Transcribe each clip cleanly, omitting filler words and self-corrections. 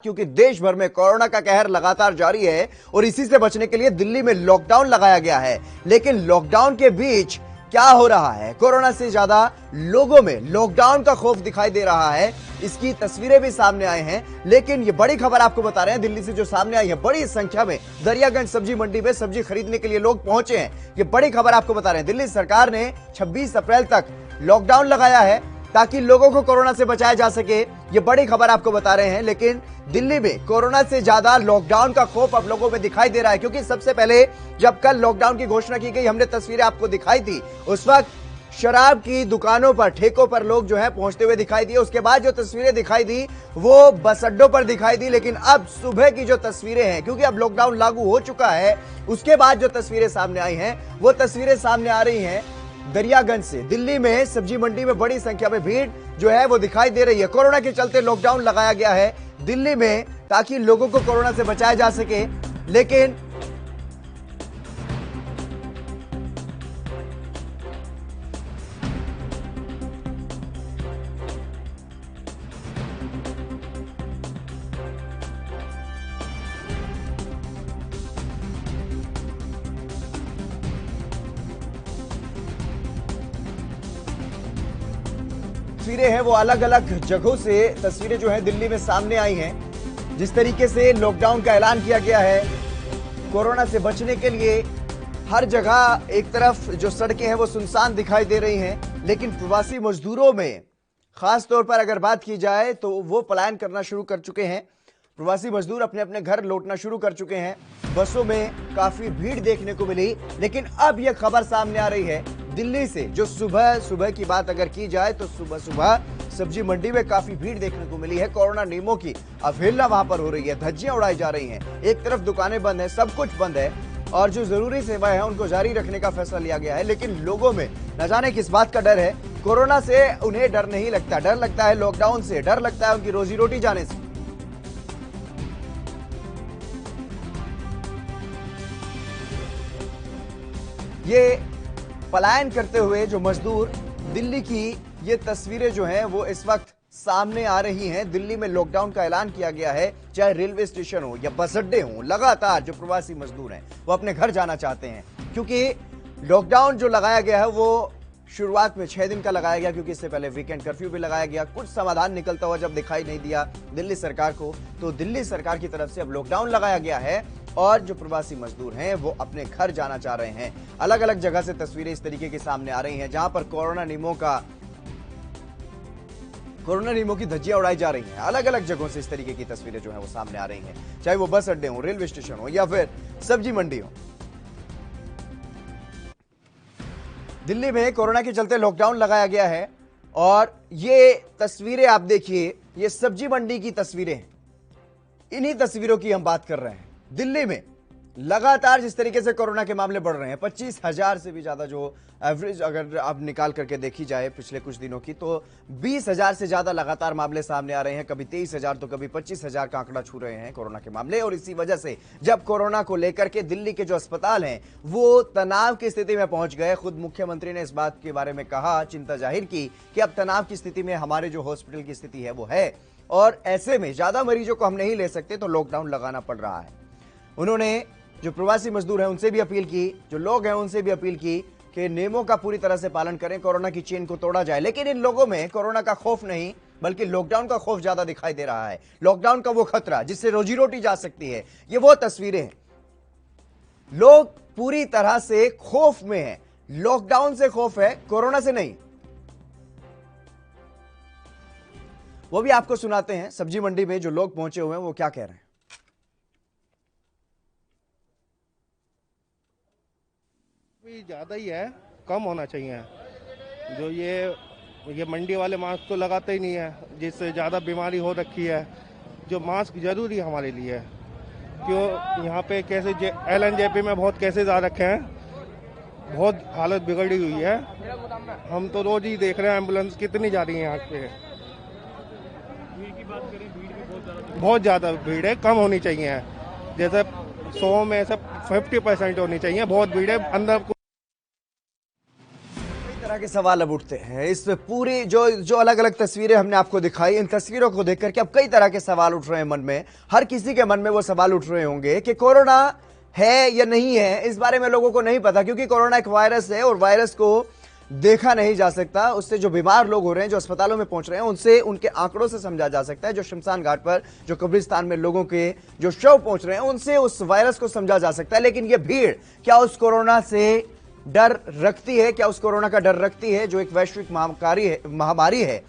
क्योंकि देश भर में कोरोना का कहर लगातार जारी है और इसी से बचने के लिए दिल्ली में लॉकडाउन लगाया गया है। लेकिन लॉकडाउन के बीच क्या हो रहा है, कोरोना से ज्यादा लोगों में लॉकडाउन का खौफ दिखाई दे रहा है। इसकी तस्वीरें भी सामने आई हैं। लेकिन ये बड़ी खबर आपको बता रहे हैं, दिल्ली से जो सामने आई है, बड़ी संख्या में दरियागंज सब्जी मंडी में सब्जी खरीदने के लिए लोग पहुंचे हैं। ये बड़ी खबर आपको बता रहे हैं, दिल्ली सरकार ने 26 अप्रैल तक लॉकडाउन लगाया है ताकि लोगों को कोरोना से बचाया जा सके। ये बड़ी खबर आपको बता रहे हैं। लेकिन दिल्ली में कोरोना से ज्यादा लॉकडाउन का खौफ अब लोगों में दिखाई दे रहा है, क्योंकि सबसे पहले जब कल लॉकडाउन की घोषणा की गई, हमने तस्वीरें आपको दिखाई थी। उस वक्त शराब की दुकानों पर, ठेकों पर लोग जो है पहुंचते हुए दिखाई दिए। उसके बाद जो तस्वीरें दिखाई दी वो बस अड्डों पर दिखाई दी। लेकिन अब सुबह की जो तस्वीरें हैं, क्योंकि अब लॉकडाउन लागू हो चुका है, उसके बाद जो तस्वीरें सामने आई हैं वो तस्वीरें सामने आ रही हैं दरियागंज से। दिल्ली में सब्जी मंडी में बड़ी संख्या में भीड़ जो है वो दिखाई दे रही है। कोरोना के चलते लॉकडाउन लगाया गया है दिल्ली में ताकि लोगों को कोरोना से बचाया जा सके। लेकिन तस्वीरें हैं वो अलग अलग जगहों से तस्वीरें जो है दिल्ली में सामने आई हैं। जिस तरीके से लॉकडाउन का ऐलान किया गया है, कोरोना से बचने के लिए हर जगह एक तरफ जो सड़कें हैं वो सुनसान दिखाई दे रही हैं। लेकिन प्रवासी मजदूरों में खास तौर पर अगर बात की जाए तो वो पलायन करना शुरू कर चुके हैं। प्रवासी मजदूर अपने अपने घर लौटना शुरू कर चुके हैं। बसों में काफी भीड़ देखने को मिली। लेकिन अब यह खबर सामने आ रही है दिल्ली से, जो सुबह की बात अगर की जाए तो सुबह सब्जी मंडी में काफी भीड़ देखने को मिली है। कोरोना नियमों की अवहेलना वहां पर हो रही है, धज्जियां उड़ाई जा रही हैं। एक तरफ दुकानें बंद है, सब कुछ बंद है और जो जरूरी सेवाएं हैं उनको जारी रखने का फैसला लिया गया है। लेकिन लोगों में न जाने किस बात का डर है। कोरोना से उन्हें डर नहीं लगता, डर लगता है लॉकडाउन से, डर लगता है उनकी रोजी रोटी जाने से। ये पलायन करते हुए जो मजदूर, दिल्ली की ये तस्वीरें जो हैं वो इस वक्त सामने आ रही हैं। दिल्ली में लॉकडाउन का ऐलान किया गया है, चाहे रेलवे स्टेशन हो या बस अड्डे हो, लगातार जो प्रवासी मजदूर हैं वो अपने घर जाना चाहते हैं। क्योंकि लॉकडाउन जो लगाया गया है वो शुरुआत में 6 दिन का लगाया गया, क्योंकि इससे पहले वीकेंड कर्फ्यू भी लगाया गया। कुछ समाधान निकलता हुआ जब दिखाई नहीं दिया दिल्ली सरकार को, तो दिल्ली सरकार की तरफ से अब लॉकडाउन लगाया गया है और जो प्रवासी मजदूर हैं वो अपने घर जाना चाह रहे हैं। अलग अलग जगह से तस्वीरें इस तरीके की सामने आ रही हैं, जहां पर कोरोना नियमों की धज्जियां उड़ाई जा रही हैं। अलग अलग जगहों से इस तरीके की तस्वीरें जो है वो सामने आ रही हैं, चाहे वो बस अड्डे हो, रेलवे स्टेशन हो या फिर सब्जी मंडी हो। दिल्ली में कोरोना के चलते लॉकडाउन लगाया गया है और ये तस्वीरें आप देखिए, ये सब्जी मंडी की तस्वीरें हैं। इन्हीं तस्वीरों की हम बात कर रहे हैं। दिल्ली में लगातार जिस तरीके से कोरोना के मामले बढ़ रहे हैं, 25,000 से भी ज्यादा जो एवरेज अगर अब निकाल करके देखी जाए पिछले कुछ दिनों की, तो 20,000 से ज्यादा लगातार मामले सामने आ रहे हैं। कभी 23,000 तो कभी 25,000 का आंकड़ा छू रहे हैं कोरोना के मामले। और इसी वजह से जब कोरोना को लेकर के दिल्ली के जो अस्पताल हैं वो तनाव की स्थिति में पहुंच गए। खुद मुख्यमंत्री ने इस बात के बारे में कहा, चिंता जाहिर की कि अब तनाव की स्थिति में हमारे जो हॉस्पिटल की स्थिति है वो है और ऐसे में ज्यादा मरीजों को हम नहीं ले सकते, तो लॉकडाउन लगाना पड़ रहा है। उन्होंने जो प्रवासी मजदूर हैं उनसे भी अपील की, जो लोग हैं उनसे भी अपील की कि नियमों का पूरी तरह से पालन करें, कोरोना की चेन को तोड़ा जाए। लेकिन इन लोगों में कोरोना का खौफ नहीं बल्कि लॉकडाउन का खौफ ज्यादा दिखाई दे रहा है। लॉकडाउन का वो खतरा जिससे रोजी रोटी जा सकती है। ये वो तस्वीरें हैं, लोग पूरी तरह से खौफ में हैं। लॉकडाउन से खौफ है, कोरोना से नहीं। वो भी आपको सुनाते हैं। सब्जी मंडी में जो लोग पहुंचे हुए हैं वो क्या कह रहे हैं। ज़्यादा ही है, कम होना चाहिए। जो ये मंडी वाले मास्क तो लगाते ही नहीं है, जिससे ज़्यादा बीमारी हो रखी है। जो मास्क जरूरी हमारे लिए, क्यों यहाँ पे कैसे LNJP में बहुत केसेज आ रखे हैं, बहुत हालत बिगड़ी हुई है। हम तो रोज ही देख रहे हैं एम्बुलेंस कितनी जा रही है यहाँ पे। भीड़ की बात करें, भीड़ भी बहुत ज़्यादा भीड़ है, कम होनी चाहिए। जैसे 100 में से 50% होनी चाहिए, बहुत भीड़ है अंदर। तरह के सवाल अब उठते हैं इस पूरी जो अलग अलग तस्वीरें हमने आपको दिखाई, इन तस्वीरों को देखकर के अब कई तरह के सवाल उठ रहे हैं मन में। हर किसी के मन में वो सवाल उठ रहे होंगे कि कोरोना है या नहीं है, इस बारे में लोगों को नहीं पता, क्योंकि कोरोना एक वायरस है और वायरस को देखा नहीं जा सकता। उससे जो बीमार लोग हो रहे हैं, जो अस्पतालों में पहुंच रहे हैं, उनसे उनके आंकड़ों से समझा जा सकता है। जो शमशान घाट पर, जो कब्रिस्तान में लोगों के जो शव पहुंच रहे हैं, उनसे उस वायरस को समझा जा सकता है। लेकिन ये भीड़ क्या उस कोरोना से डर रखती है? क्या उस कोरोना का डर रखती है जो एक वैश्विक महामारी है?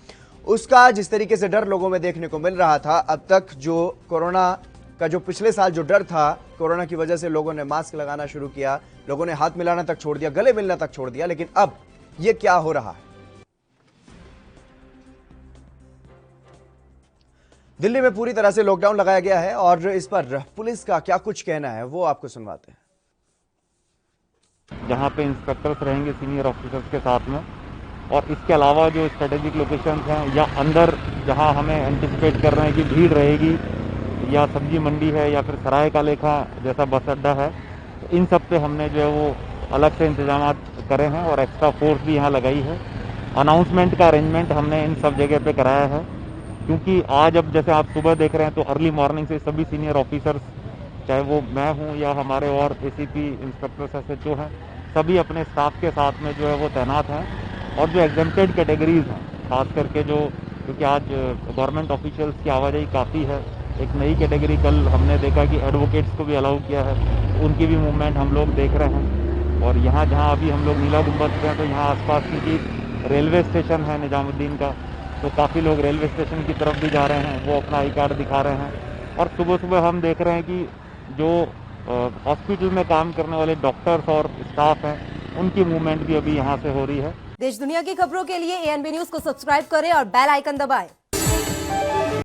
उसका जिस तरीके से डर लोगों में देखने को मिल रहा था अब तक, जो कोरोना का जो पिछले साल जो डर था, कोरोना की वजह से लोगों ने मास्क लगाना शुरू किया, लोगों ने हाथ मिलाना तक छोड़ दिया, गले मिलना तक छोड़ दिया, लेकिन अब ये क्या हो रहा है? दिल्ली में पूरी तरह से लॉकडाउन लगाया गया है और इस पर पुलिस का क्या कुछ कहना है वो आपको सुनवाते हैं। जहाँ पे इंस्पेक्टर्स रहेंगे सीनियर ऑफिसर्स के साथ में, और इसके अलावा जो स्ट्रेटेजिक लोकेशंस हैं या अंदर जहाँ हमें एंटिसिपेट कर रहे हैं कि भीड़ रहेगी, या सब्जी मंडी है या फिर सराय का लेखा जैसा बस अड्डा है, तो इन सब पे हमने जो है वो अलग से इंतजाम करे हैं और एक्स्ट्रा फोर्स भी यहाँ लगाई है। अनाउंसमेंट का अरेंजमेंट हमने इन सब जगह पे कराया है, क्योंकि आज अब जैसे आप सुबह देख रहे हैं तो अर्ली मॉर्निंग से सभी सीनियर ऑफिसर्स, चाहे वो मैं हूँ या हमारे और एसीपी, इंस्पेक्टर्स, एसएचओ हैं, सभी अपने स्टाफ के साथ में जो है वो तैनात हैं। और जो एग्जेम्प्टेड कैटेगरीज हैं, खास करके जो, क्योंकि आज गवर्नमेंट ऑफिशियल्स की आवाजाही काफ़ी है, एक नई कैटेगरी कल हमने देखा कि एडवोकेट्स को भी अलाउ किया है, तो उनकी भी मूवमेंट हम लोग देख रहे हैं। और यहाँ जहाँ अभी हम लोग नीला गुंबद पे हैं, तो यहाँ आसपास क्योंकि रेलवे स्टेशन है निजामुद्दीन का, तो काफ़ी लोग रेलवे स्टेशन की तरफ भी जा रहे हैं, वो अपना आई कार्ड दिखा रहे हैं। और सुबह सुबह हम देख रहे हैं कि जो हॉस्पिटल में काम करने वाले डॉक्टर्स और स्टाफ हैं, उनकी मूवमेंट भी अभी यहाँ से हो रही है। देश दुनिया की खबरों के लिए ANB न्यूज को सब्सक्राइब करें और बेल आइकन दबाएं।